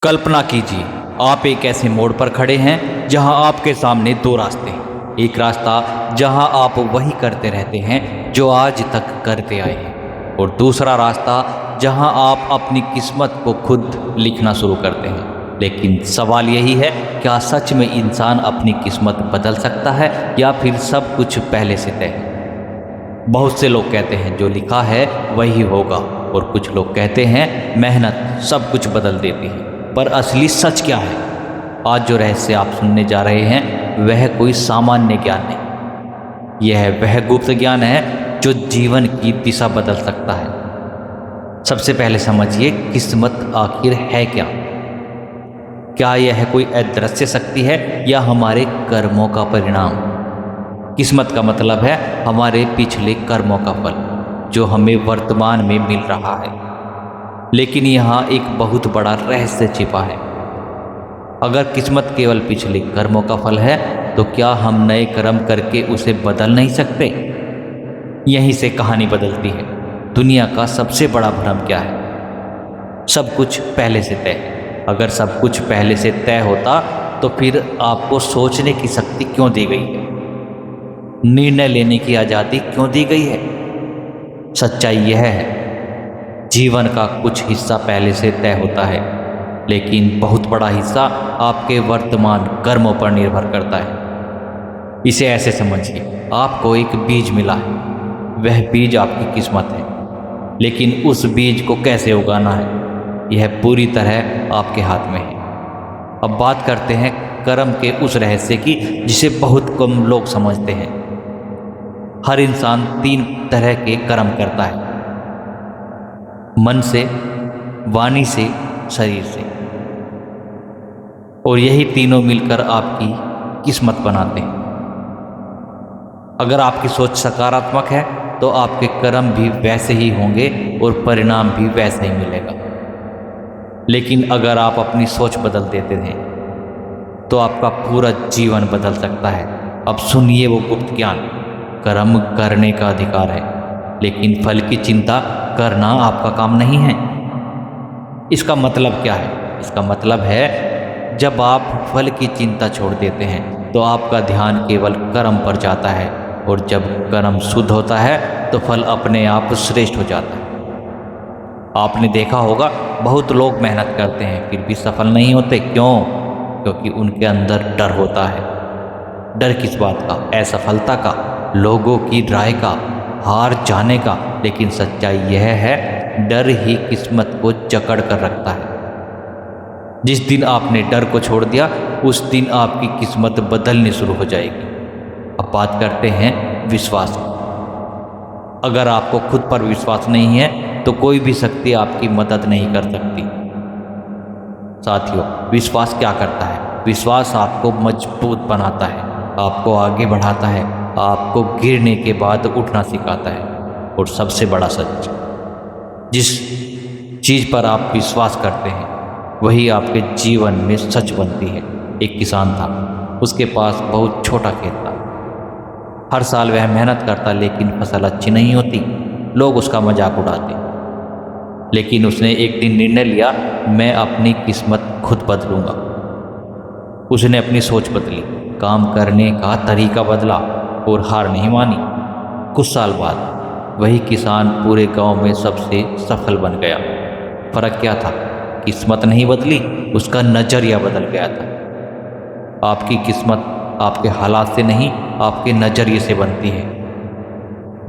कल्पना कीजिए, आप एक ऐसे मोड़ पर खड़े हैं जहां आपके सामने दो रास्ते हैं। एक रास्ता जहां आप वही करते रहते हैं जो आज तक करते आए हैं, और दूसरा रास्ता जहां आप अपनी किस्मत को खुद लिखना शुरू करते हैं। लेकिन सवाल यही है, क्या सच में इंसान अपनी किस्मत बदल सकता है या फिर सब कुछ पहले से तय है? बहुत से लोग कहते हैं जो लिखा है वही होगा, और कुछ लोग कहते हैं मेहनत सब कुछ बदल देती है। पर असली सच क्या है? आज जो रहस्य आप सुनने जा रहे हैं वह कोई सामान्य ज्ञान नहीं, यह वह गुप्त ज्ञान है जो जीवन की दिशा बदल सकता है। सबसे पहले समझिए, किस्मत आखिर है क्या? क्या यह कोई अदृश्य शक्ति है या हमारे कर्मों का परिणाम? किस्मत का मतलब है हमारे पिछले कर्मों का फल जो हमें वर्तमान में मिल रहा है। लेकिन यहाँ एक बहुत बड़ा रहस्य छिपा है। अगर किस्मत केवल पिछले कर्मों का फल है तो क्या हम नए कर्म करके उसे बदल नहीं सकते? यहीं से कहानी बदलती है। दुनिया का सबसे बड़ा भ्रम क्या है? सब कुछ पहले से तय है। अगर सब कुछ पहले से तय होता तो फिर आपको सोचने की शक्ति क्यों दी गई है? निर्णय लेने की आज़ादी क्यों दी गई है? सच्चाई यह है, जीवन का कुछ हिस्सा पहले से तय होता है, लेकिन बहुत बड़ा हिस्सा आपके वर्तमान कर्मों पर निर्भर करता है। इसे ऐसे समझिए, आपको एक बीज मिला है, वह बीज आपकी किस्मत है, लेकिन उस बीज को कैसे उगाना है यह पूरी तरह आपके हाथ में है। अब बात करते हैं कर्म के उस रहस्य की जिसे बहुत कम लोग समझते हैं। हर इंसान 3 तरह के कर्म करता है, मन से, वाणी से, शरीर से, और यही तीनों मिलकर आपकी किस्मत बनाते हैं। अगर आपकी सोच सकारात्मक है तो आपके कर्म भी वैसे ही होंगे और परिणाम भी वैसे ही मिलेगा। लेकिन अगर आप अपनी सोच बदल देते हैं तो आपका पूरा जीवन बदल सकता है। अब सुनिए वो गुप्त ज्ञान। कर्म करने का अधिकार है, लेकिन फल की चिंता करना आपका काम नहीं है। इसका मतलब क्या है? इसका मतलब है जब आप फल की चिंता छोड़ देते हैं तो आपका ध्यान केवल कर्म पर जाता है, और जब कर्म शुद्ध होता है तो फल अपने आप श्रेष्ठ हो जाता है। आपने देखा होगा, बहुत लोग मेहनत करते हैं फिर भी सफल नहीं होते। क्यों? क्योंकि उनके अंदर डर होता है। डर किस बात का? असफलता का, लोगों की राय का, हार जाने का। लेकिन सच्चाई यह है, डर ही किस्मत को जकड़ कर रखता है। जिस दिन आपने डर को छोड़ दिया उस दिन आपकी किस्मत बदलनी शुरू हो जाएगी। अब बात करते हैं विश्वास की। अगर आपको खुद पर विश्वास नहीं है तो कोई भी शक्ति आपकी मदद नहीं कर सकती। साथियों, विश्वास क्या करता है? विश्वास आपको मजबूत बनाता है, आपको आगे बढ़ाता है, आपको गिरने के बाद उठना सिखाता है। और सबसे बड़ा सच, जिस चीज़ पर आप विश्वास करते हैं वही आपके जीवन में सच बनती है। एक किसान था, उसके पास बहुत छोटा खेत था। हर साल वह मेहनत करता लेकिन फसल अच्छी नहीं होती। लोग उसका मजाक उड़ाते। लेकिन उसने एक दिन निर्णय लिया, मैं अपनी किस्मत खुद बदलूंगा। उसने अपनी सोच बदली, काम करने का तरीका बदला और हार नहीं मानी। कुछ साल बाद वही किसान पूरे गांव में सबसे सफल बन गया। फर्क क्या था? किस्मत नहीं बदली, उसका नज़रिया बदल गया था। आपकी किस्मत आपके हालात से नहीं, आपके नज़रिए से बनती है।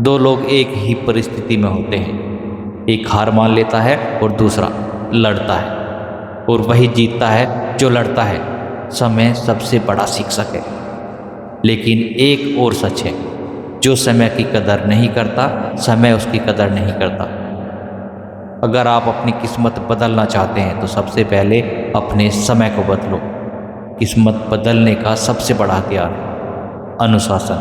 2 लोग एक ही परिस्थिति में होते हैं, एक हार मान लेता है और दूसरा लड़ता है, और वही जीतता है जो लड़ता है। समय सबसे बड़ा शिक्षक है। लेकिन एक और सच है, जो समय की कदर नहीं करता, समय उसकी कदर नहीं करता। अगर आप अपनी किस्मत बदलना चाहते हैं तो सबसे पहले अपने समय को बदलो। किस्मत बदलने का सबसे बड़ा हथियार है अनुशासन।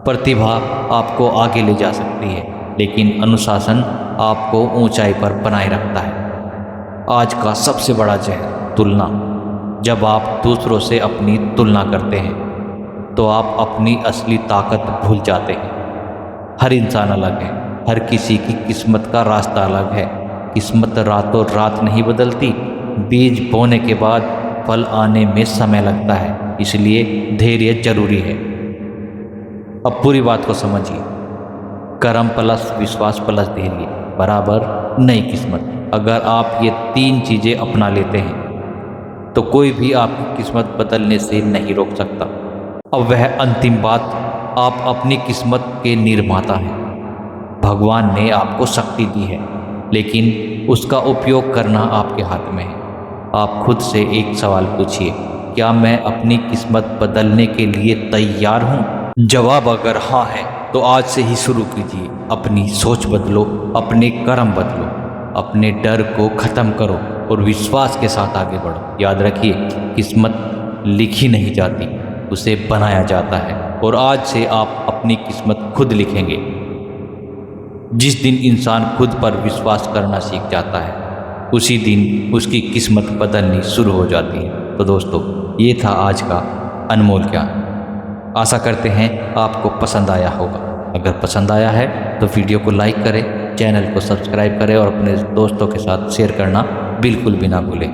प्रतिभा आपको आगे ले जा सकती है, लेकिन अनुशासन आपको ऊंचाई पर बनाए रखता है। आज का सबसे बड़ा जहर तुलना। जब आप दूसरों से अपनी तुलना करते हैं तो आप अपनी असली ताकत भूल जाते हैं। हर इंसान अलग है, हर किसी की किस्मत का रास्ता अलग है। किस्मत रातों रात नहीं बदलती, बीज बोने के बाद फल आने में समय लगता है, इसलिए धैर्य जरूरी है। अब पूरी बात को समझिए। कर्म प्लस विश्वास प्लस धैर्य बराबर नई किस्मत। अगर आप ये 3 चीज़ें अपना लेते हैं तो कोई भी आपकी किस्मत बदलने से नहीं रोक सकता। अब वह अंतिम बात, आप अपनी किस्मत के निर्माता हैं। भगवान ने आपको शक्ति दी है, लेकिन उसका उपयोग करना आपके हाथ में है। आप खुद से एक सवाल पूछिए, क्या मैं अपनी किस्मत बदलने के लिए तैयार हूँ? जवाब अगर हाँ है तो आज से ही शुरू कीजिए। अपनी सोच बदलो, अपने कर्म बदलो, अपने डर को ख़त्म करो और विश्वास के साथ आगे बढ़ो। याद रखिए, किस्मत लिखी नहीं जाती, उसे बनाया जाता है। और आज से आप अपनी किस्मत खुद लिखेंगे। जिस दिन इंसान खुद पर विश्वास करना सीख जाता है, उसी दिन उसकी किस्मत बदलनी शुरू हो जाती है। तो दोस्तों, ये था आज का अनमोल ज्ञान। आशा करते हैं आपको पसंद आया होगा। अगर पसंद आया है तो वीडियो को लाइक करें, चैनल को सब्सक्राइब करें और अपने दोस्तों के साथ शेयर करना बिल्कुल भी ना भूलें।